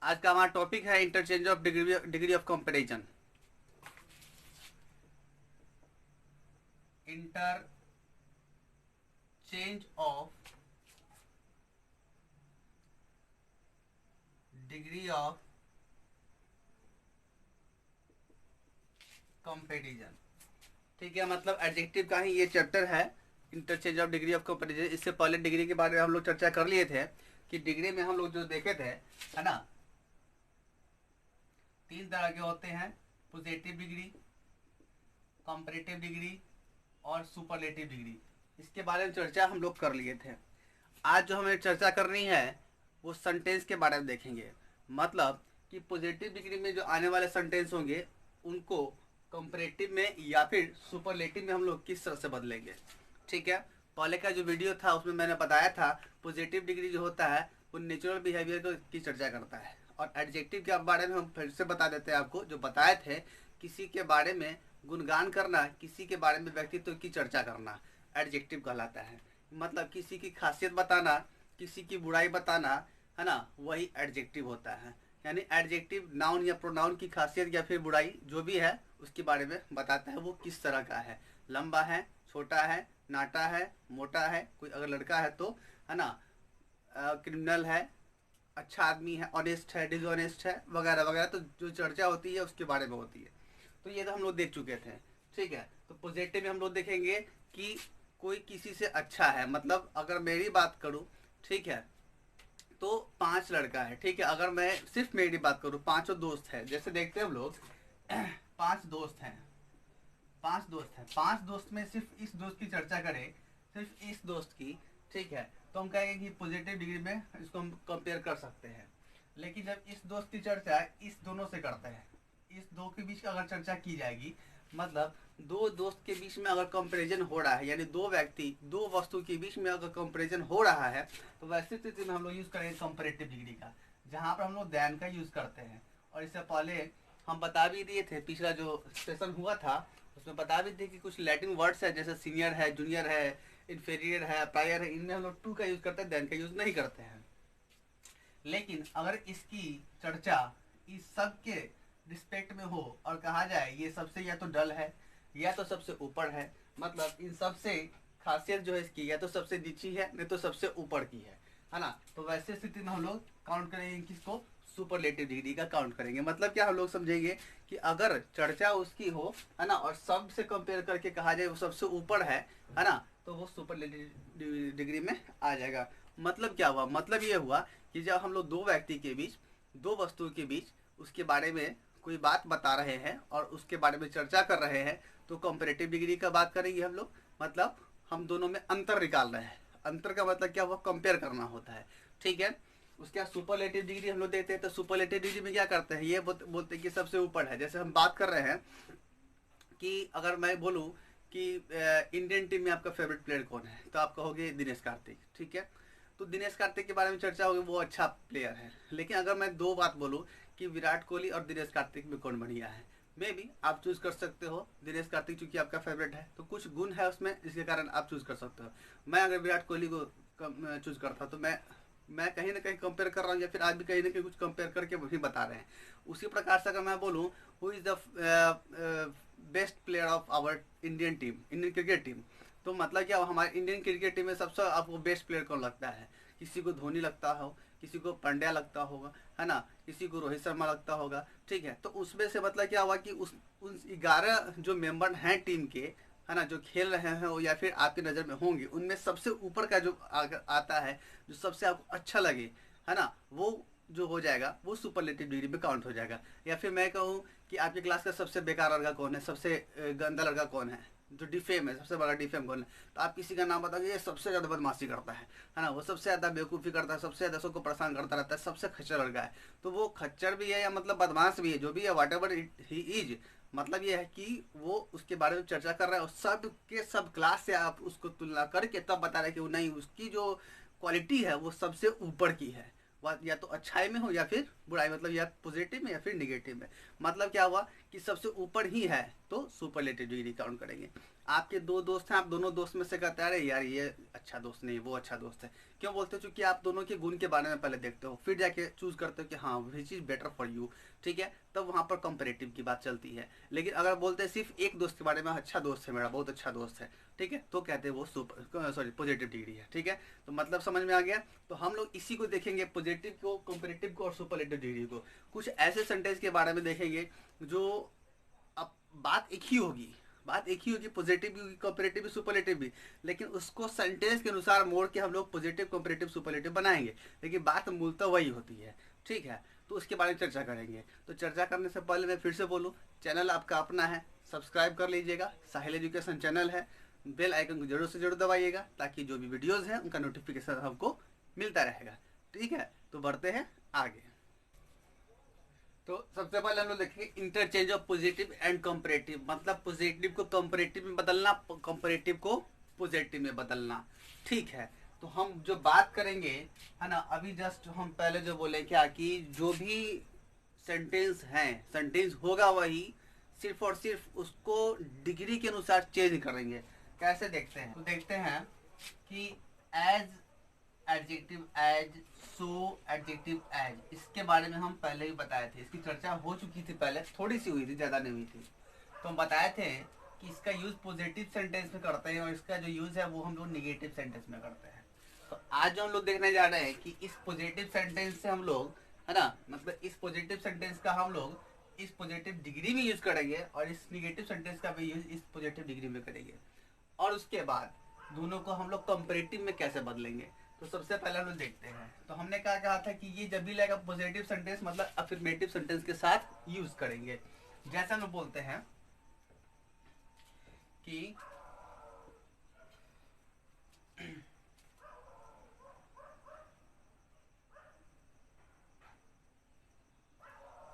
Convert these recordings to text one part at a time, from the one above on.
आज का हमारा टॉपिक है interchange of degree of comparison. Interchange of degree of comparison. ठीक है, मतलब एडजेक्टिव का ही ये चैप्टर है, interchange of degree of comparison. इससे पहले डिग्री के बारे में हम लोग चर्चा कर लिए थे कि डिग्री में हम लोग जो देखे थे, है ना, 3 तरह के होते हैं, पॉजिटिव डिग्री, कंपैरेटिव डिग्री और सुपरलेटिव डिग्री। इसके बारे में चर्चा हम लोग कर लिए थे। आज जो हमें चर्चा करनी है वो सेंटेंस के बारे में देखेंगे। मतलब कि पॉजिटिव डिग्री में जो आने वाले सेंटेंस होंगे उनको कंपैरेटिव में या फिर सुपरलेटिव में हम लोग किस तरह से बदलेंगे। ठीक है, पहले का जो वीडियो था उसमें मैंने बताया था पॉजिटिव डिग्री जो होता है वो नेचुरल बिहेवियर की चर्चा करता है, और एडजेक्टिव के बारे में हम फिर से बता देते हैं आपको। जो बताए थे, किसी के बारे में गुणगान करना, किसी के बारे में व्यक्तित्व की चर्चा करना एडजेक्टिव कहलाता है। मतलब किसी की खासियत बताना, किसी की बुराई बताना, है ना, वही एडजेक्टिव होता है। यानी एडजेक्टिव नाउन या प्रोनाउन की खासियत या फिर बुराई जो भी है उसके बारे में बताता है, वो किस तरह का है, लंबा है, छोटा है, नाटा है, मोटा है, कोई अगर लड़का है तो, है ना, क्रिमिनल है, अच्छा आदमी है, ऑनेस्ट है, डिसऑनेस्ट है, वगैरह वगैरह। तो जो चर्चा होती है उसके बारे में होती है। तो ये तो हम लोग देख चुके थे। ठीक है, तो पॉजिटिव में हम लोग देखेंगे कि कोई किसी से अच्छा है। मतलब अगर मेरी बात करूँ, ठीक है, तो 5 लड़का है। ठीक है, अगर मैं सिर्फ मेरी बात करूँ, 5 दोस्त है, जैसे देखते हैं हम लोग 5 दोस्त हैं, 5 दोस्त हैं, 5 दोस्त में सिर्फ इस दोस्त की चर्चा करें, सिर्फ इस दोस्त की, ठीक है, तो हम कहेंगे कि पॉजिटिव डिग्री में इसको हम कंपेयर कर सकते हैं। लेकिन जब इस दोस्त की चर्चा इस दोनों से करते हैं, इस दो के बीच अगर चर्चा की जाएगी, मतलब 2 दोस्त के बीच में अगर कंपैरिजन हो रहा है, यानी 2 व्यक्ति 2 वस्तु के बीच में अगर कंपैरिजन हो रहा है, तो वैसे स्थिति में हम लोग यूज करेंगे कंपैरेटिव डिग्री का, जहाँ पर हम लोग देन का यूज करते हैं। और इससे पहले हम बता भी दिए थे, पिछला जो सेशन हुआ था उसमें बता भी थे कि कुछ लैटिन वर्ड्स है, जैसे सीनियर है, जूनियर है, इन्फीरियर है, प्रायर है, इनमें हम लोग टू का यूज करते हैं, देन का यूज नहीं करते हैं। लेकिन अगर इसकी चर्चा इस सब के रिस्पेक्ट में हो और कहा जाए ये सबसे या तो डल है या तो सबसे ऊपर है, मतलब इन सबसे खासियत जो है इसकी या तो सबसे नीची है नहीं तो सबसे ऊपर की है ना, तो वैसे स्थिति में हम लोग काउंट करेंगे किसको, सुपरलेटिव डिग्री का काउंट करेंगे। मतलब क्या हम लोग समझेंगे कि अगर चर्चा उसकी हो, है ना, और सबसे कंपेयर करके कहा जाए वो सबसे ऊपर है ना, तो वो सुपरलेटिव डिग्री में आ जाएगा। मतलब क्या हुआ, मतलब ये हुआ कि जब हम लोग 2 व्यक्ति के बीच, 2 वस्तुओं के बीच उसके बारे में कोई बात बता रहे हैं और उसके बारे में चर्चा कर रहे हैं, तो कंपैरेटिव डिग्री का बात करेंगे हम लोग। मतलब हम दोनों में अंतर निकाल रहे हैं। अंतर का मतलब क्या हुआ, कंपेयर करना होता है। ठीक है, उसके बाद सुपरलेटिव डिग्री हम लोग देते हैं, तो सुपरलेटिव डिग्री में क्या करते हैं, ये बोलते हैं कि सबसे ऊपर है। जैसे हम बात कर रहे हैं कि अगर मैं बोलूँ कि इंडियन टीम में आपका फेवरेट प्लेयर कौन है, तो आप कहोगे दिनेश कार्तिक। ठीक है, तो दिनेश कार्तिक के बारे में चर्चा होगी, वो अच्छा प्लेयर है। लेकिन अगर मैं 2 बात बोलूँ कि विराट कोहली और दिनेश कार्तिक में कौन बढ़िया है, मे भी आप चूज कर सकते हो दिनेश कार्तिक, चूंकि आपका फेवरेट है तो कुछ गुण है उसमें, इसके कारण आप चूज कर सकते हो। मैं अगर विराट कोहली को चूज करता तो मैं कहीं ना कहीं कंपेयर कर रहा हूँ, या फिर आज भी कहीं ना कहीं कुछ कंपेयर करके वही बता रहे हैं। उसी प्रकार से अगर मैं बोलूँ who is the best player of our Indian team, Indian cricket team, तो मतलब क्या हमारे इंडियन क्रिकेट टीम में सबसे आपको बेस्ट प्लेयर कौन लगता है, किसी को धोनी लगता हो, किसी को पंड्या लगता होगा, है ना, किसी को रोहित शर्मा लगता होगा। ठीक है, तो उसमें से मतलब क्या हुआ कि उन 11 जो मेंबर हैं टीम के, है ना, जो खेल रहे हैं या फिर आपकी नज़र में होंगे, उनमें सबसे ऊपर का जो आता है, जो सबसे आपको अच्छा लगे, है ना, वो जो हो जाएगा वो सुपरलेटिव डिग्री में काउंट हो जाएगा। या फिर मैं कहूँ कि आपकी क्लास का सबसे बेकार लड़का कौन है, सबसे गंदा लड़का कौन है, जो डिफेम है, सबसे बड़ा डिफेम कौन है, तो आप किसी का नाम बताओगे ये सबसे ज़्यादा बदमाशी करता है ना, वो सबसे ज़्यादा बेवकूफ़ी करता है, सबसे ज़्यादा सबको परेशान करता रहता है, सबसे खच्चर लड़का है। तो वो खच्चर भी है या मतलब बदमाश भी है, जो भी है, वाट एवर ही इज, मतलब ये है कि वो उसके बारे में चर्चा कर रहा है और सब के सब क्लास से आप उसको तुलना करके तब बता रहे हैं कि वो नहीं, उसकी जो क्वालिटी है वो सबसे ऊपर की है, या तो अच्छाई में हो या फिर बुराई, मतलब या पॉजिटिव में या फिर निगेटिव में। मतलब क्या हुआ कि सबसे ऊपर ही है तो सुपरलेटिव डिग्री काउंट करेंगे। आपके दो दोस्त हैं, आप दोनों दोस्त में से कहते हैं अरे यार ये अच्छा दोस्त नहीं, वो अच्छा दोस्त है। क्यों बोलते हो? क्योंकि आप दोनों के गुण के बारे में पहले देखते हो, फिर जाके चूज करते हो कि हाँ which is better for you. ठीक है, तब वहाँ पर कंपेरेटिव की बात चलती है। लेकिन अगर बोलते हैं सिर्फ एक दोस्त के बारे में, अच्छा दोस्त है मेरा, बहुत अच्छा दोस्त है, ठीक है, तो कहते हैं वो सुपर सॉरी पॉजिटिव डिग्री है। ठीक है, तो मतलब समझ में आ गया। तो हम लोग इसी को देखेंगे, पॉजिटिव को, कंपेरेटिव को और सुपरलेटिव डिग्री को। कुछ ऐसे सेंटेंस के बारे में देखेंगे जो, अब बात एक ही होगी, बात एक ही होगी, पॉजिटिव भी, कंपेरेटिव भी, सुपरलेटिव भी, लेकिन उसको सेंटेंस के अनुसार मोड़ के हम लोग पॉजिटिव, कंपेरेटिव, सुपरलेटिव बनाएंगे, लेकिन बात मूलतः वही होती है। ठीक है, तो उसके बारे में चर्चा करेंगे। तो चर्चा करने से पहले मैं फिर से बोलूँ, चैनल आपका अपना है, सब्सक्राइब कर लीजिएगा, साहिल एजुकेशन चैनल है, बेल आइकन को जरूर से जरूर दबाइएगा, ताकि जो भी वीडियोज़ हैं उनका नोटिफिकेशन हमको मिलता रहेगा। ठीक है, तो बढ़ते हैं आगे। तो सबसे पहले हम लोग देखेंगे interchange of positive and comparative, मतलब पॉजिटिव को कंपैरेटिव में बदलना, कंपैरेटिव को पॉजिटिव में बदलना। ठीक है, तो हम जो बात करेंगे, है ना, अभी जस्ट हम पहले जो बोले क्या कि जो भी सेंटेंस है, सेंटेंस होगा वही, सिर्फ और सिर्फ उसको डिग्री के अनुसार चेंज करेंगे। कैसे देखते हैं? तो देखते हैं कि एज, एडजेक्टिव एज, सो, एडजेक्टिव एज, इसके बारे में हम पहले ही बताए थे, इसकी चर्चा हो चुकी थी पहले, थोड़ी सी हुई थी, ज़्यादा नहीं हुई थी। तो हम बताए थे कि इसका यूज़ पॉजिटिव सेंटेंस में करते हैं और इसका जो यूज़ है वो हम लोग निगेटिव सेंटेंस में करते हैं। तो आज जो हम लोग देखने जा रहे हैं कि इस पॉजिटिव सेंटेंस से हम लोग, है ना, मतलब इस पॉजिटिव सेंटेंस का हम लोग इस पॉजिटिव डिग्री में यूज़ करेंगे और इस निगेटिव सेंटेंस का भी यूज़ इस पॉजिटिव डिग्री में करेंगे। और उसके बाद दोनों को हम लोग कंपैरेटिव में कैसे बदलेंगे। तो सबसे पहले हम लोग देखते हैं, तो हमने क्या कहा था कि ये जब भी लगेगा पॉजिटिव सेंटेंस मतलब अफर्मेटिव सेंटेंस के साथ यूज करेंगे। जैसे हम लोग बोलते हैं कि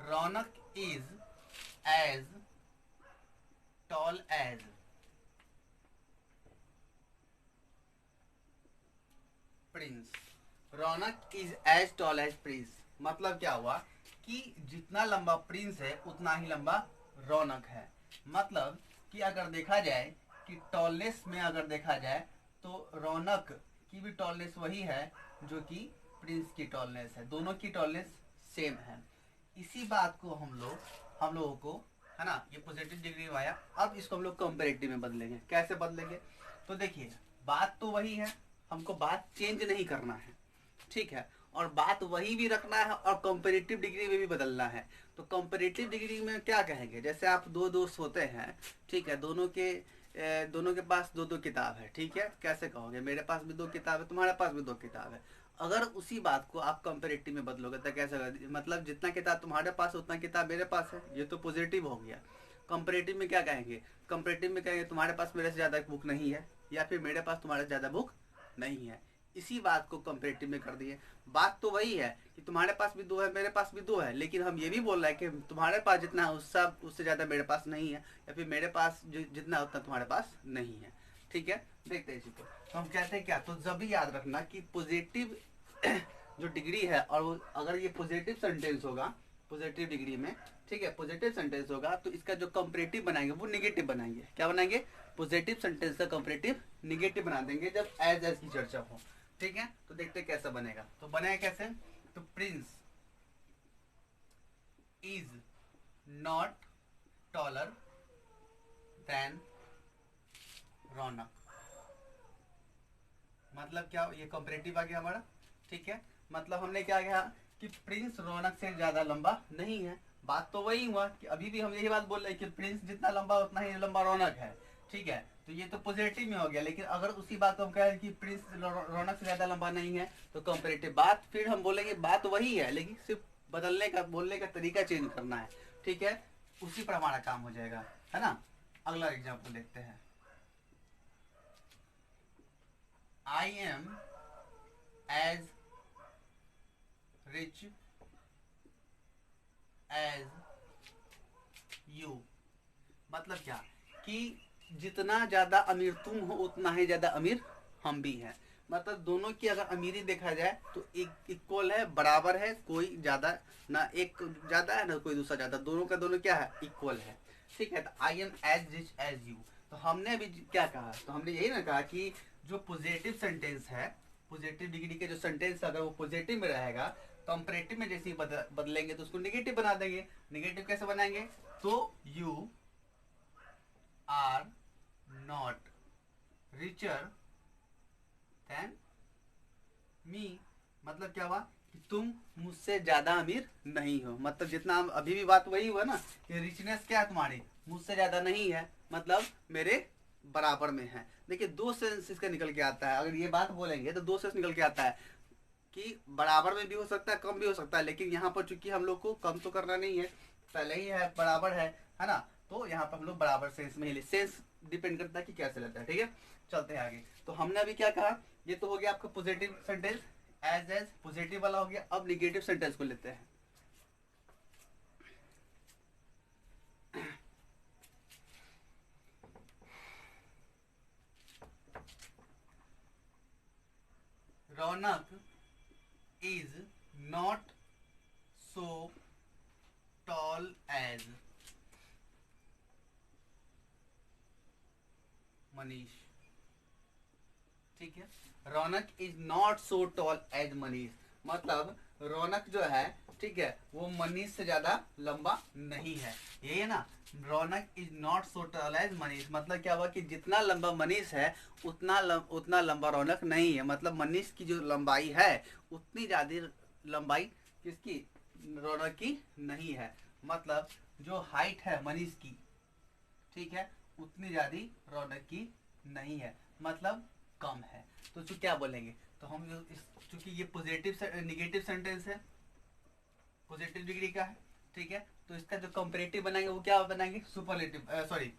Raunak is as tall as Prince. Raunak is as tall as Prince, मतलब क्या हुआ कि जितना लंबा प्रिंस है उतना ही लंबा रौनक है। मतलब कि अगर देखा जाए कि टॉलनेस में अगर देखा जाए तो रौनक की भी टॉलनेस वही है जो कि प्रिंस की टॉलनेस है, दोनों की टॉलनेस सेम है। इसी बात को हम लोगों को, है ना, ये पॉजिटिव डिग्री में आया। अब इसको हम लोग कंपैरेटिव में बदलेंगे। कैसे बदलेंगे? तो देखिए, बात तो वही है, हमको बात चेंज नहीं करना है, ठीक है, और बात वही भी रखना है और कंपैरेटिव डिग्री में भी बदलना है। तो कंपैरेटिव डिग्री में क्या कहेंगे? जैसे आप दो दोस्त होते हैं, ठीक है, दोनों के पास दो दो किताब है, ठीक है, कैसे कहोगे? मेरे पास भी दो किताब है, तुम्हारे पास भी दो किताब है। अगर उसी बात को आप कंपैरेटिव में बदलोगे तो कैसे होगा? मतलब जितना किताब तुम्हारे पास उतना किताब मेरे पास है, ये तो पॉजिटिव हो गया। कंपैरेटिव में क्या कहेंगे? कंपैरेटिव में कहेंगे तुम्हारे पास मेरे से ज़्यादा बुक नहीं है, या फिर मेरे पास तुम्हारे से ज़्यादा बुक नहीं है। इसी बात को कंपैरेटिव में कर दिए। बात तो वही है कि तुम्हारे पास भी दो है, मेरे पास भी दो है, लेकिन हम ये भी बोल रहे हैं कि तुम्हारे पास जितना है उससे ज़्यादा मेरे पास नहीं है, या फिर मेरे पास जितना उतना तुम्हारे पास नहीं है। ठीक है, देखते हैं इसी को। तो हम कहते हैं क्या? तो जब भी याद रखना कि पॉजिटिव जो डिग्री है, और वो अगर ये पॉजिटिव सेंटेंस होगा पॉजिटिव डिग्री में, ठीक है, पॉजिटिव सेंटेंस होगा, तो इसका जो कंपैरेटिव बनाएंगे वो निगेटिव बनाएंगे। क्या बनाएंगे? पॉजिटिव सेंटेंस का कंपैरेटिव निगेटिव बना देंगे जब एज एज की चर्चा हो। ठीक है, तो देखते हैं कैसा बनेगा। तो बनेगा कैसे? तो Prince is not taller than Raunak. मतलब क्या? ये कंपैरेटिव आ गया हमारा। ठीक है, मतलब हमने क्या कहा कि प्रिंस रौनक से ज्यादा लंबा नहीं है। बात तो वही हुआ कि अभी भी हम यही बात बोल रहे हैं कि प्रिंस जितना लंबा उतना ही लंबा रौनक है। ठीक है, तो ये तो पॉजिटिव में हो गया। लेकिन अगर उसी बात को हम कहें कि प्रिंस रौनक से ज्यादा लंबा नहीं है, तो कंपैरेटिव बात फिर हम बोलेंगे बात वही है, लेकिन सिर्फ बदलने का, बोलने का तरीका चेंज करना है। ठीक है, उसी पर हमारा काम हो जाएगा, है ना। अगला एग्जाम्पल देखते हैं। I am as rich as you। मतलब क्या कि जितना ज्यादा अमीर तुम हो उतना ही ज्यादा अमीर हम भी हैं। मतलब दोनों की अगर अमीरी देखा जाए तो एक इक्वल है, बराबर है, कोई ज्यादा ना, एक ज्यादा है ना कोई दूसरा ज्यादा, दोनों का दोनों क्या है? इक्वल है। ठीक है, तो I am as rich as you. तो हमने अभी क्या कहा, तो हमने यही ना कहा कि जो पॉजिटिव सेंटेंस है, पॉजिटिव डिग्री के जो सेंटेंस अगर वो पॉजिटिव में रहेगा, कंपैरेटिव में जैसे ही बदलेंगे तो उसको नेगेटिव बना देंगे। नेगेटिव कैसे बनाएंगे, तो you are not richer than me, मतलब क्या हुआ कि तुम मुझसे ज्यादा अमीर नहीं हो। मतलब जितना अभी भी बात वही हुआ ना कि रिचनेस क्या है तुम्हारी, मुझसे ज्यादा नहीं है, मतलब मेरे बराबर में है। देखिए दो सेंस इसका निकल के आता है, अगर ये बात बोलेंगे तो दो सेंस निकल के आता है कि बराबर में भी हो सकता है, कम भी हो सकता है, लेकिन यहाँ पर चूंकि हम लोग को कम तो करना नहीं है, पहले ही है बराबर है ना, तो यहाँ पर हम लोग बराबर सेंस में ही ले, सेंस डिपेंड करता है कि कैसे लेता है। ठीक है, चलते हैं आगे। तो हमने अभी क्या कहा, ये तो हो गया आपका पॉजिटिव सेंटेंस, एज पॉजिटिव वाला हो गया। अब निगेटिव सेंटेंस को लेते हैं। Raunak is not so tall as Manish. ठीक है, Raunak is not so tall as Manish, मतलब रौनक जो है, ठीक है, वो मनीष से ज्यादा लंबा नहीं है। यही है ना, Raunak is not so tall as Manish, मतलब क्या हुआ कि जितना लंबा मनीष है उतना लंबा रौनक नहीं है। मतलब मनीष की जो लंबाई है उतनी ज्यादा लंबाई किसकी, रौनक की नहीं है। मतलब जो हाइट है मनीष की, ठीक है, उतनी ज्यादा रौनक की नहीं है, मतलब कम है। तो क्या बोलेंगे, तो हम चूंकि ये पॉजिटिव निगेटिव सेंटेंस है, पॉजिटिव डिग्री का है, ठीक है, तो इसका जो कंपैरेटिव बनाएंगे वो क्या बनाएंगे, सुपरलेटिव, सॉरी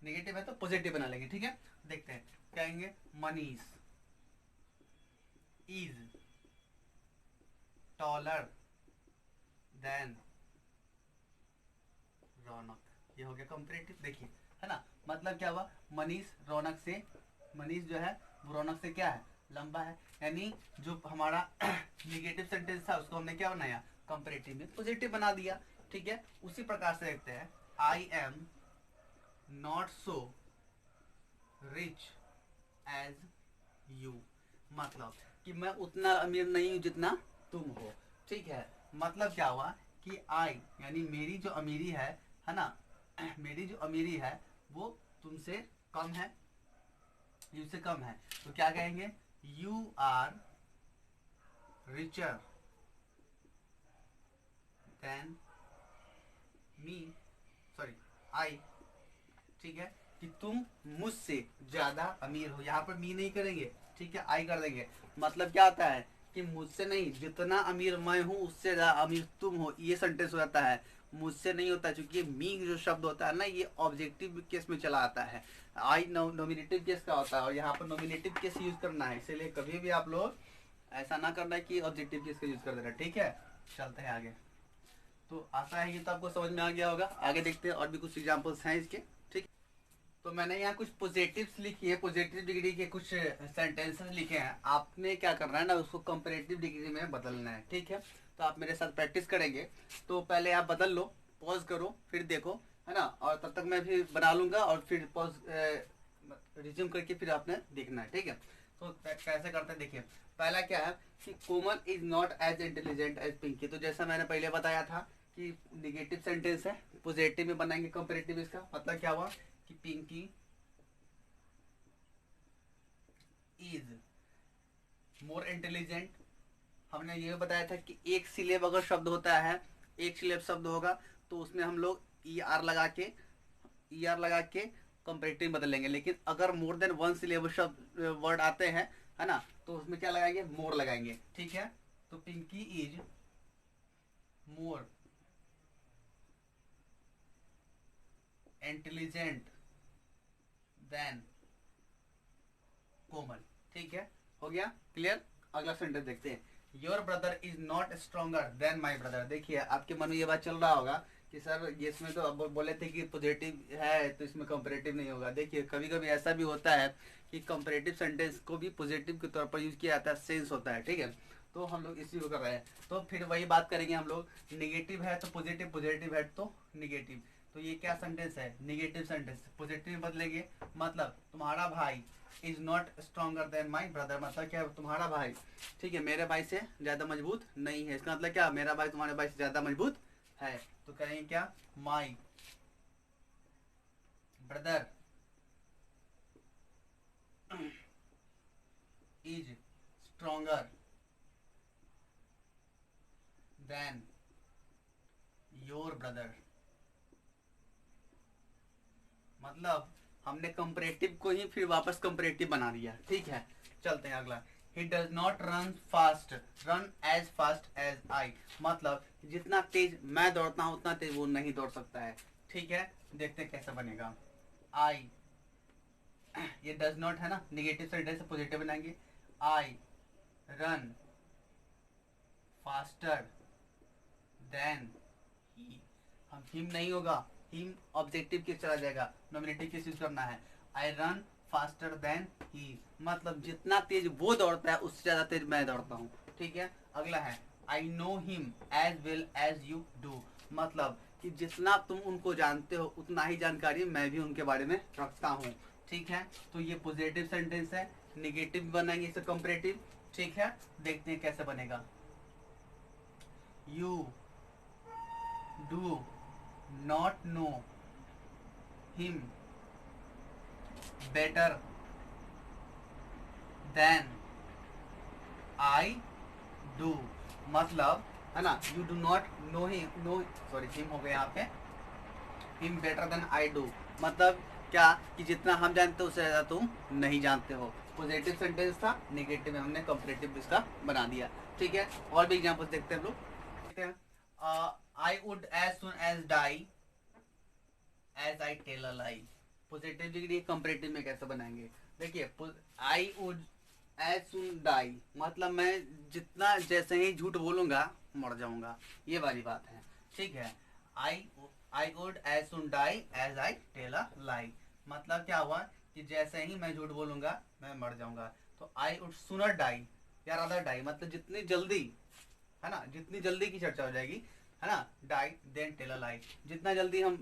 नेगेटिव है तो पॉजिटिव बना लेंगे। ठीक है, देखते हैं कहेंगे मनीष इज टॉलर देन रौनक, ये हो गया कंपैरेटिव। देखिए है ना, मतलब क्या हुआ, मनीष जो है वो रौनक से क्या है, लंबा है। यानी जो हमारा निगेटिव सेंटेंस था उसको हमने क्या बनाया, कंपैरेटिव में पॉजिटिव बना दिया। ठीक है, उसी प्रकार से देखते हैं, I am not so rich as you, मतलब कि मैं उतना अमीर नहीं हूं जितना तुम हो। ठीक है, मतलब क्या हुआ कि आई यानी मेरी जो अमीरी है ना, मेरी जो अमीरी है वो तुमसे कम है, से कम है। तो क्या कहेंगे, you are richer than me, sorry I, ठीक है, कि तुम मुझसे ज्यादा अमीर हो। यहाँ पर मी नहीं करेंगे, ठीक है, आई कर देंगे। मतलब क्या होता है कि मुझसे नहीं, जितना अमीर मैं हूँ उससे ज्यादा अमीर तुम हो, ये सेंटेंस हो जाता है। मुझसे नहीं होता, क्योंकि मी जो शब्द होता है ना, ये ऑब्जेक्टिव केस में चला आता है। आई नॉमिनेटिव केस का होता है, और यहाँ पर नॉमिनेटिव केस यूज करना है, इसलिए कभी भी आप लोग ऐसा ना करना कि ऑब्जेक्टिव केस का यूज कर देना। ठीक है, चलते हैं आगे। तो आशा है कि तो आपको समझ में आ गया होगा। आगे देखते हैं, और भी कुछ एग्जाम्पल्स हैं इसके। ठीक, तो मैंने यहाँ कुछ पॉजिटिव्स लिखी है, पॉजिटिव डिग्री के कुछ सेंटेंसेस लिखे हैं। आपने क्या करना है ना, उसको कंपैरेटिव डिग्री में बदलना है। ठीक है, तो आप मेरे साथ प्रैक्टिस करेंगे। तो पहले आप बदल लो, पॉज करो, फिर देखो, है ना, और तब तक मैं भी बना लूंगा, और फिर पॉज रिज्यूम करके फिर आपने देखना है। ठीक है, तो कैसे करते हैं, देखिए पहला क्या है कि Komal is not as intelligent as Pinky. तो जैसा मैंने पहले बताया था कि निगेटिव सेंटेंस है, पॉजिटिव में बनाएंगे कंपैरेटिव इसका। मतलब क्या हुआ कि पिंकी इज मोर इंटेलिजेंट। हमने ये बताया था कि एक सिलेब अगर शब्द होता है, एक सिलेब शब्द होगा, तो उसमें हम लोग ई आर लगा के कंपैरेटिव बदलेंगे। लेकिन अगर मोर देन वन सिलेबल शब्द वर्ड आते हैं, है ना, तो उसमें क्या लगाएंगे, मोर लगाएंगे। ठीक है, तो Pinky is more intelligent than Komal. ठीक है, हो गया क्लियर। अगला सेंटेंस देखते हैं, your brother is not stronger than my brother. देखिए आपके मन में ये बात चल रहा होगा कि सर ये इसमें तो अब बोले थे कि पॉजिटिव है तो इसमें कंपैरेटिव नहीं होगा। देखिए कभी कभी ऐसा भी होता है कि कंपैरेटिव सेंटेंस को भी पॉजिटिव के तौर पर यूज किया जाता है, सेंस होता है। ठीक है, तो हम लोग इसी को कर रहे हैं। तो फिर वही बात करेंगे हम लोग, निगेटिव है तो पॉजिटिव, पॉजिटिव है तो निगेटिव। तो ये क्या सेंटेंस है, निगेटिव सेंटेंस, पॉजिटिव में बदलेंगे। मतलब तुम्हारा भाई is not stronger than my brother, मतलब क्या, तुम्हारा भाई, ठीक है, मेरे भाई से ज्यादा मजबूत नहीं है। इसका मतलब क्या, मेरा भाई तुम्हारे भाई से ज्यादा मजबूत है। तो कहेंगे क्या, my brother is stronger than your brother. मतलब हमने कंपैरेटिव को ही फिर वापस कंपैरेटिव बना दिया, ठीक है। चलते हैं अगला। He does not run fast, run as fast as I, मतलब जितना तेज मैं दौड़ता हूँ उतना तेज वो नहीं दौड़ सकता है, ठीक है। देखते हैं कैसे बनेगा। I, ये does not है ना, निगेटिव सेंटेंस से पॉजिटिव बनाएंगे। I run faster than he, हम हिम नहीं होगा, हिम ऑब्जेक्टिव किस चला जाएगा, नॉमिनेटिव किस यूज करना है। I run faster than he, मतलब जितना तेज वो दौड़ता है उससे ज्यादा तेज मैं दौड़ता हूँ, ठीक है। अगला है I know him as well as you do, मतलब कि जितना तुम उनको जानते हो उतना ही जानकारी मैं भी उनके बारे में रखता हूँ, ठीक है। तो ये पॉजिटिव सेंटेंस है, निगेटिव बनाएंगे इसे कंपैरेटिव, ठीक है। देखते हैं कैसे बनेगा। You do not know him better than I do, मतलब है ना, you do not know him, no sorry him हो गया यहाँ पे, him better than I do, मतलब क्या कि जितना हम जानते हैं उससे ज्यादा तुम नहीं जानते हो। पॉजिटिव सेंटेंस था, नेगेटिव में हमने कंपैरेटिव इसका बना दिया, ठीक है। और भी एग्जांपल्स देखते हैं हम लोग। देखते हैं I would as soon as die as I tell a lie, positive degree comparative में कैसे बनाएंगे। देखिए I would as soon die, मतलब मैं जितना जैसे ही झूठ बोलूंगा मर जाऊंगा, ये वाली बात है, ठीक है। I would as soon die as I tell a lie, मतलब क्या हुआ कि जैसे ही मैं झूठ बोलूंगा मैं मर जाऊंगा। तो आई वुड सुनर डाई या रादर डाई, मतलब जितनी जल्दी, है ना, जितनी जल्दी की चर्चा हो जाएगी, है ना, डाई देन टेल अ लाई, जितना जल्दी हम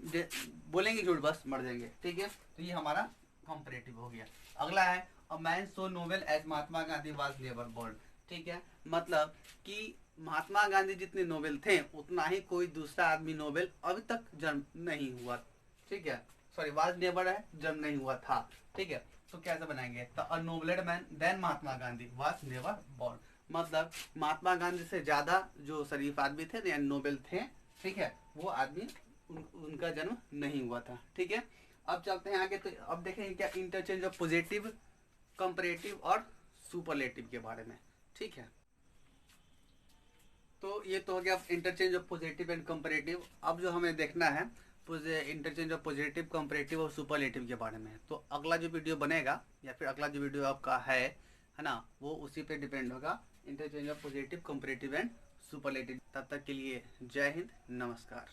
बोलेंगे झूठ बस मर जाएंगे, ठीक है। तो ये हमारा कंपैरेटिव हो गया। अगला है a man so noble as Mahatma Gandhi was never born, ठीक है। मतलब कि महात्मा गांधी जितने नोबेल थे उतना ही कोई दूसरा आदमी नोबेल अभी तक जन्म नहीं हुआ, ठीक है। सॉरी वाज नेवर है, जन्म नहीं हुआ था, ठीक है। तो कैसे बनाएंगे, तो a nobler man than Mahatma Gandhi was never born, मतलब महात्मा गांधी से ज्यादा जो शरीफ आदमी थे या नोबेल थे, ठीक है, वो आदमी उनका जन्म नहीं हुआ था, ठीक है। अब चलते हैं आगे। तो अब देखेंगे क्या इंटरचेंज ऑफ पॉजिटिव, कंपैरेटिव और सुपरलेटिव के बारे में, ठीक है। तो ये तो हो गया interchange of positive and comparative. अब जो हमें देखना है इंटरचेंज ऑफ पॉजिटिव, कंपैरेटिव और सुपरलेटिव के बारे में। तो अगला जो वीडियो बनेगा या फिर अगला जो वीडियो आपका है ना, वो उसी पे डिपेंड होगा, interchange of positive, comparative and superlative. तब तक के लिए जय हिंद, नमस्कार।